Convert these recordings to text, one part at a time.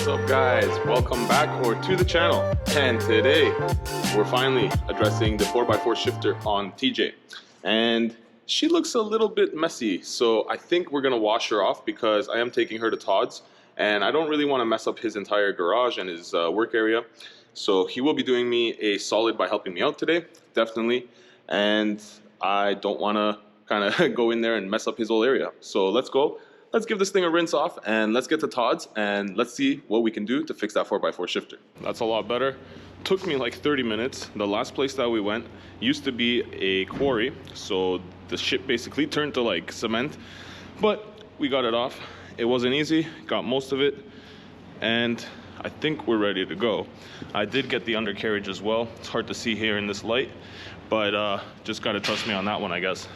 What's up guys, welcome back or to the channel, and today we're finally addressing the 4x4 shifter on TJ, and she looks a little bit messy, so I think we're gonna wash her off because I am taking her to Todd's and I don't really want to mess up his entire garage and his work area, so he will be doing me a solid by helping me out today, definitely, and I don't want to kind of go in there and mess up his whole area. So let's go. Let's give this thing a rinse off and let's get to Todd's and let's see what we can do to fix that 4x4 shifter. That's a lot better. Took me like 30 minutes. The last place that we went used to be a quarry, so the shit basically turned to like cement, but we got it off. It wasn't easy, got most of it, and I think we're ready to go. I did get the undercarriage as well. It's hard to see here in this light, but just gotta trust me on that one, I guess.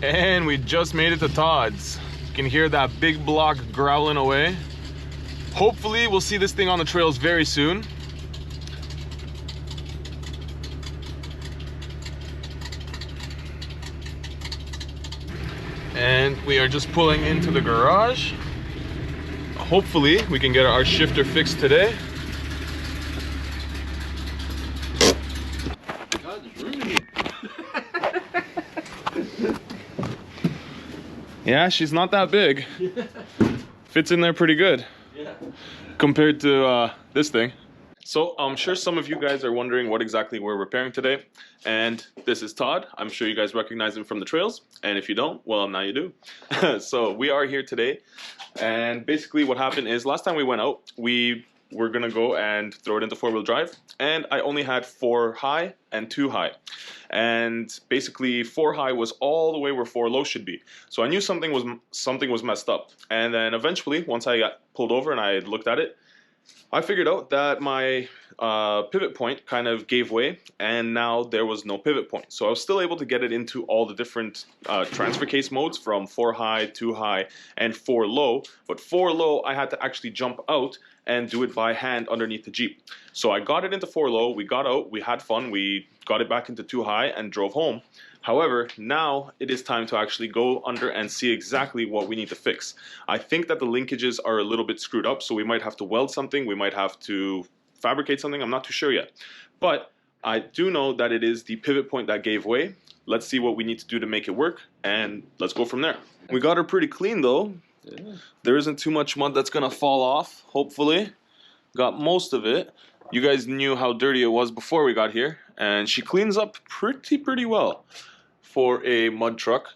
And we just made it to Todd's. You can hear that big block growling away. Hopefully we'll see this thing on the trails very soon. And we are just pulling into the garage. Hopefully we can get our shifter fixed today. Yeah, she's not that big. Fits in there pretty good. Yeah. Compared to this thing. So I'm sure some of you guys are wondering what exactly we're repairing today. And this is Todd. I'm sure you guys recognize him from the trails. And if you don't, well, now you do. So we are here today. And basically what happened is last time we went out, we were gonna go and throw it into 4-wheel drive. And I only had 4 high and 2 high. And basically 4 high was all the way where 4 low should be. So I knew something was messed up. And then eventually, once I got pulled over and I looked at it, I figured out that my pivot point kind of gave way, and now there was no pivot point. So I was still able to get it into all the different transfer case modes from 4 high, 2 high, and 4 low. But 4 low, I had to actually jump out and do it by hand underneath the Jeep. So I got it into 4 low, we got out, we had fun, we got it back into 2 high and drove home. However, now it is time to actually go under and see exactly what we need to fix. I think that the linkages are a little bit screwed up, so we might have to weld something, we might have to fabricate something, I'm not too sure yet. But I do know that it is the pivot point that gave way. Let's see what we need to do to make it work, and let's go from there. We got her pretty clean though. Yeah. There isn't too much mud that's gonna fall off, hopefully. Got most of it. You guys knew how dirty it was before we got here, and she cleans up pretty well for a mud truck.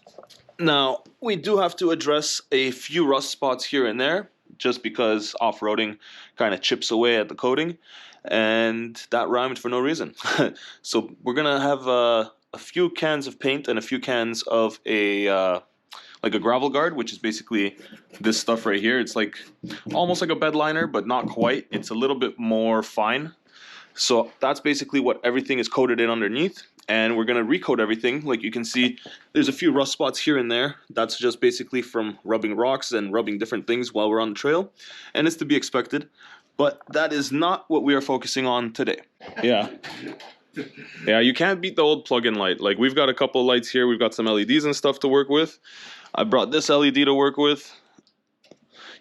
Now, we do have to address a few rust spots here and there, just because off-roading kind of chips away at the coating, and that rhymed for no reason. So we're gonna have a few cans of paint and a few cans of a like a gravel guard, which is basically this stuff right here. It's like almost like a bed liner, but not quite. It's a little bit more fine. So that's basically what everything is coated in underneath, and we're gonna recoat everything. Like you can see, there's a few rust spots here and there. That's just basically from rubbing rocks and rubbing different things while we're on the trail, and it's to be expected. But that is not what we are focusing on today. Yeah. Yeah, you can't beat the old plug-in light. Like we've got a couple of lights here. We've got some LEDs and stuff to work with. I brought this LED to work with.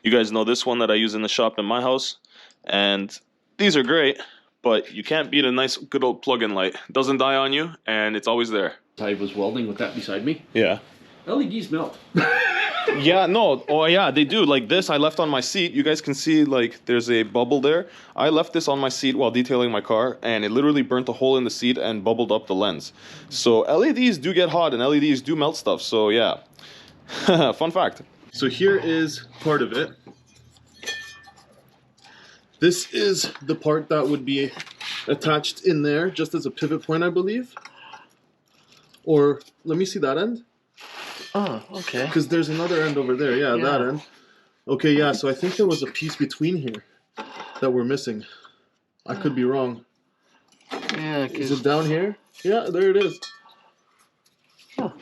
You guys know this one that I use in the shop in my house. And these are great, but you can't beat a nice good old plug-in light. It doesn't die on you, and it's always there. I was welding with that beside me. Yeah. LEDs melt. Yeah, no, oh yeah, they do. Like this, I left on my seat. You guys can see, like, there's a bubble there. I left this on my seat while detailing my car, and it literally burnt a hole in the seat and bubbled up the lens. So LEDs do get hot, and LEDs do melt stuff, so yeah. Fun fact. So here is part of it. This is the part that would be attached in there, just as a pivot point, I believe. Or, let me see that end. Oh, okay. Because there's another end over there. Yeah, that end. Okay, yeah, so I think there was a piece between here that we're missing. I could be wrong. Yeah, is it down here? Yeah, there it is.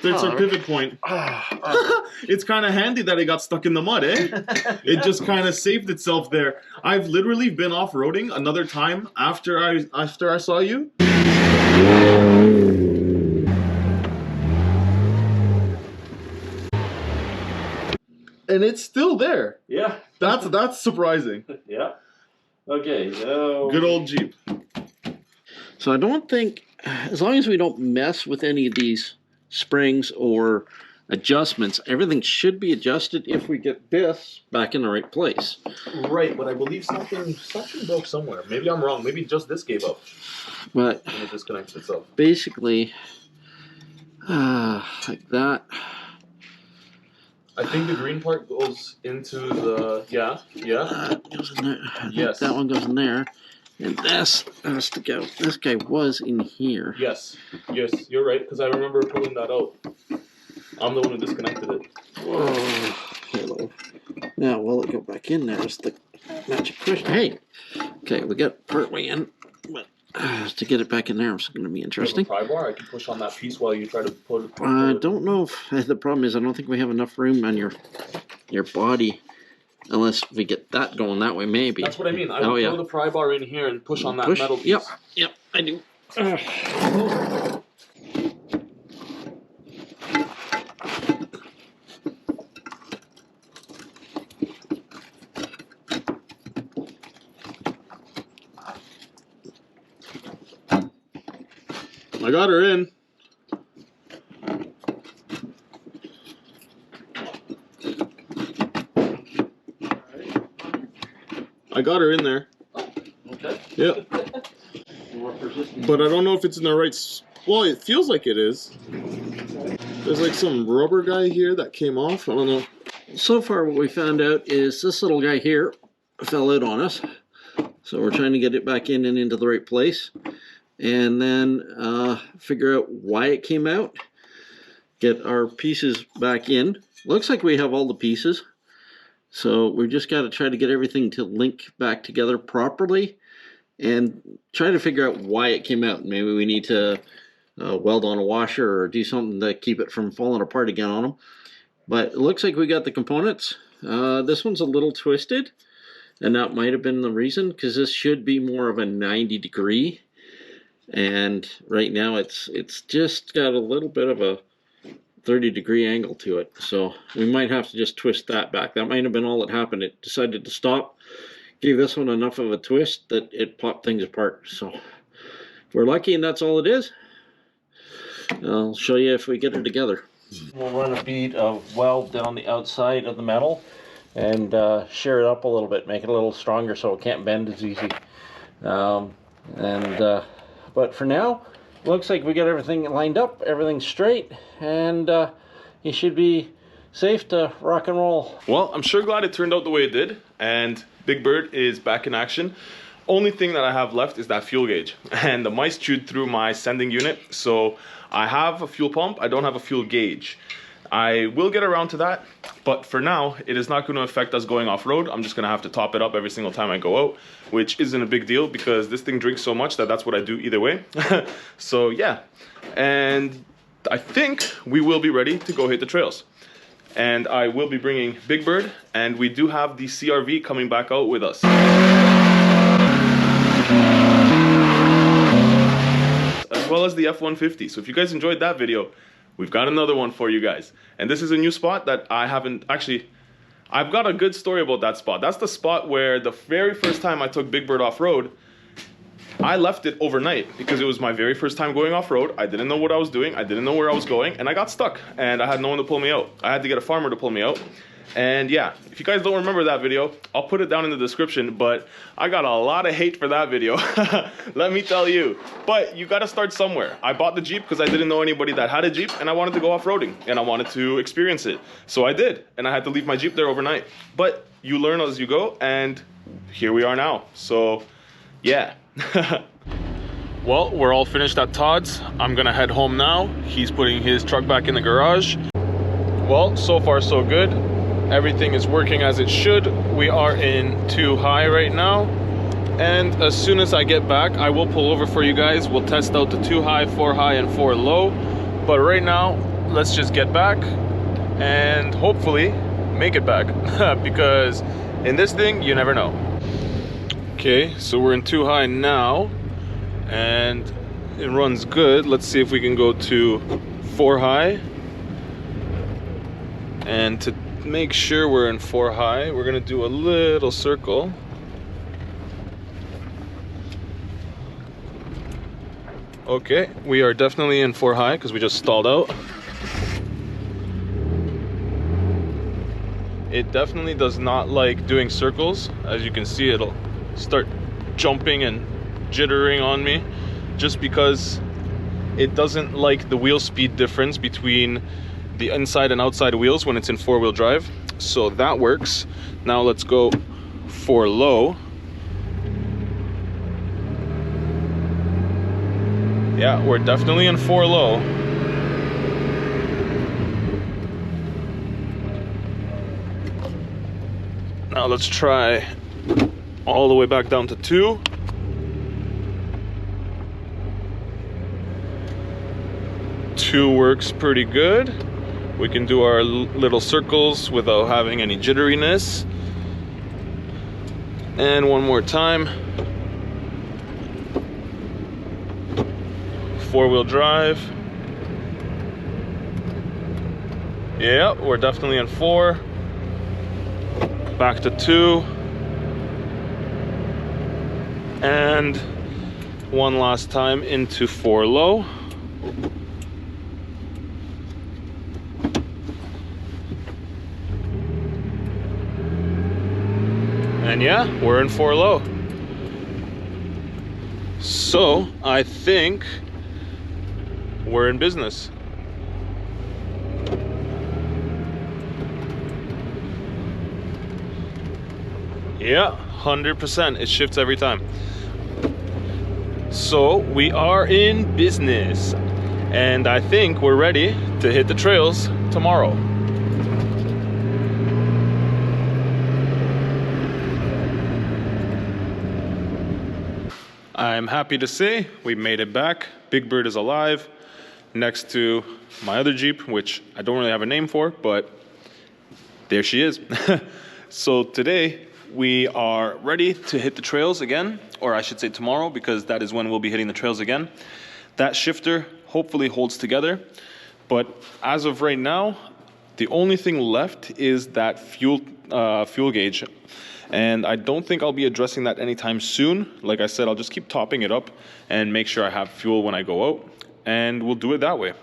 There's our pivot point. It's kind of handy that it got stuck in the mud, eh? It just kind of saved itself there. I've literally been off-roading another time after I saw you. and it's still there. Yeah. That's surprising. Yeah. Okay, so... Good old Jeep. So I don't think, as long as we don't mess with any of these springs or adjustments, everything should be adjusted if we get this back in the right place. Right, but I believe something broke somewhere. Maybe I'm wrong. Maybe just this gave up. But And it disconnects itself. basically, like that. I think the green part goes into the Goes in there. I think Yes. that one goes in there. And this has to go. This guy was in here. Yes, you're right, because I remember pulling that out. I'm the one who disconnected it. Whoa. Hello. Now, will it go back in there? Is the magic question. Hey! Okay, we got partway in, but to get it back in there is going to be interesting. Pry bar? I can push on that piece while you try to pull it. I don't know if the problem is I don't think we have enough room on your body. Unless we get that going that way, maybe. That's what I mean. I would throw the pry bar in here and push on that metal piece. Yep, I do. I got her in. I got her in there. Okay. Yeah. But I don't know if it's in the right... Well, it feels like it is. There's like some rubber guy here that came off. I don't know. So far what we found out is this little guy here fell out on us. So we're trying to get it back in and into the right place. And then figure out why it came out. Get our pieces back in. Looks like we have all the pieces. So we've just got to try to get everything to link back together properly and try to figure out why it came out. Maybe we need to weld on a washer or do something to keep it from falling apart again on them. But it looks like we got the components. This one's a little twisted, and that might have been the reason, because this should be more of a 90-degree. And right now it's just got a little bit of a 30-degree angle to it, so we might have to just twist that back. That might have been all that happened. It decided to stop, gave this one enough of a twist that it popped things apart. So if we're lucky and that's all it is, I'll show you if we get it together. We'll run a bead of weld down the outside of the metal and shear it up a little bit, make it a little stronger so it can't bend as easy. But for now, looks like we got everything lined up, everything's straight, and you should be safe to rock and roll. Well, I'm sure glad it turned out the way it did, and Big Bird is back in action. Only thing that I have left is that fuel gauge, and the mice chewed through my sending unit, so I have a fuel pump, I don't have a fuel gauge. I will get around to that, but for now, it is not going to affect us going off-road. I'm just going to have to top it up every single time I go out, which isn't a big deal because this thing drinks so much that that's what I do either way. So yeah, and I think we will be ready to go hit the trails. And I will be bringing Big Bird, and we do have the CRV coming back out with us. As well as the F-150. So if you guys enjoyed that video, we've got another one for you guys. And this is a new spot that I haven't actually... I've got a good story about that spot. That's the spot where the very first time I took Big Bird off-road, I left it overnight because it was my very first time going off-road. I didn't know what I was doing. I didn't know where I was going, and I got stuck. And I had no one to pull me out. I had to get a farmer to pull me out. And yeah, if you guys don't remember that video, I'll put it down in the description, but I got a lot of hate for that video. Let me tell you. But you gotta start somewhere. I bought the Jeep because I didn't know anybody that had a Jeep, and I wanted to go off-roading, and I wanted to experience it. So I did, and I had to leave my Jeep there overnight. But you learn as you go, and here we are now. So, yeah. Well, we're all finished at Todd's. I'm gonna head home now. He's putting his truck back in the garage. Well, so far so good. Everything is working as it should. We are in 2 high right now. And as soon as I get back, I will pull over for you guys. We'll test out the 2 high, 4 high, and 4 low. But right now, let's just get back and hopefully make it back. Because in this thing, you never know. Okay, so we're in 2 high now. And it runs good. Let's see if we can go to 4 high. And to make sure we're in 4 high. We're gonna do a little circle. Okay, we are definitely in 4 high because we just stalled out. It definitely does not like doing circles. As you can see, it'll start jumping and jittering on me just because it doesn't like the wheel speed difference between the inside and outside wheels when it's in 4-wheel drive. So that works. Now let's go for low. Yeah, we're definitely in 4 low. Now let's try all the way back down to 2. Two works pretty good. We can do our little circles without having any jitteriness. And one more time. 4-wheel drive. Yeah, we're definitely in 4. Back to 2. And one last time into 4 low. And yeah, we're in 4 low. So I think we're in business. Yeah, 100%. It shifts every time. So we are in business. And I think we're ready to hit the trails tomorrow. I'm happy to say we made it back. Big Bird is alive next to my other Jeep, which I don't really have a name for, but there she is. So today we are ready to hit the trails again, or I should say tomorrow, because that is when we'll be hitting the trails again. That shifter hopefully holds together, but as of right now, the only thing left is that fuel gauge. And I don't think I'll be addressing that anytime soon. Like I said, I'll just keep topping it up and make sure I have fuel when I go out, and we'll do it that way.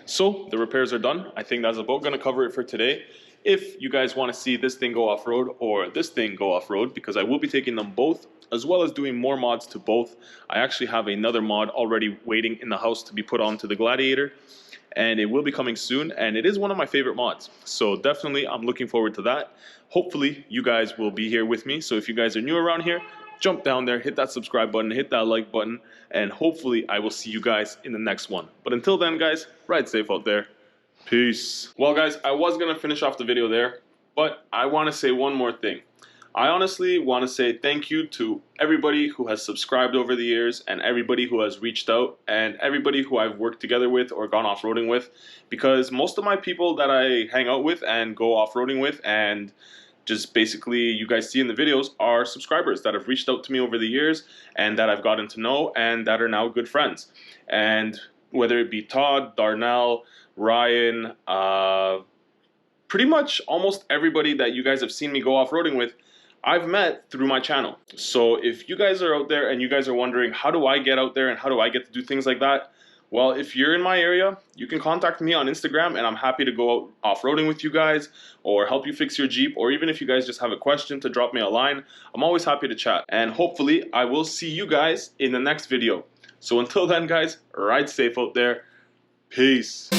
So the repairs are done. I think that's about gonna cover it for today. If you guys wanna see this thing go off-road or this thing go off-road, because I will be taking them both, as well as doing more mods to both. I actually have another mod already waiting in the house to be put onto the Gladiator, and it will be coming soon, and it is one of my favorite mods. So definitely I'm looking forward to that. Hopefully you guys will be here with me. So if you guys are new around here, jump down there, hit that subscribe button, hit that like button, and hopefully I will see you guys in the next one. But until then, guys, ride safe out there. Peace. Well, guys, I was gonna finish off the video there, but I wanna say one more thing. I honestly want to say thank you to everybody who has subscribed over the years, and everybody who has reached out, and everybody who I've worked together with or gone off-roading with, because most of my people that I hang out with and go off-roading with and just basically you guys see in the videos are subscribers that have reached out to me over the years and that I've gotten to know and that are now good friends. And whether it be Todd, Darnell, Ryan, pretty much almost everybody that you guys have seen me go off-roading with, I've met through my channel. So if you guys are out there and you guys are wondering, how do I get out there and how do I get to do things like that? Well, if you're in my area, you can contact me on Instagram and I'm happy to go out off-roading with you guys or help you fix your Jeep, or even if you guys just have a question to drop me a line, I'm always happy to chat. And hopefully I will see you guys in the next video. So until then, guys, ride safe out there. Peace.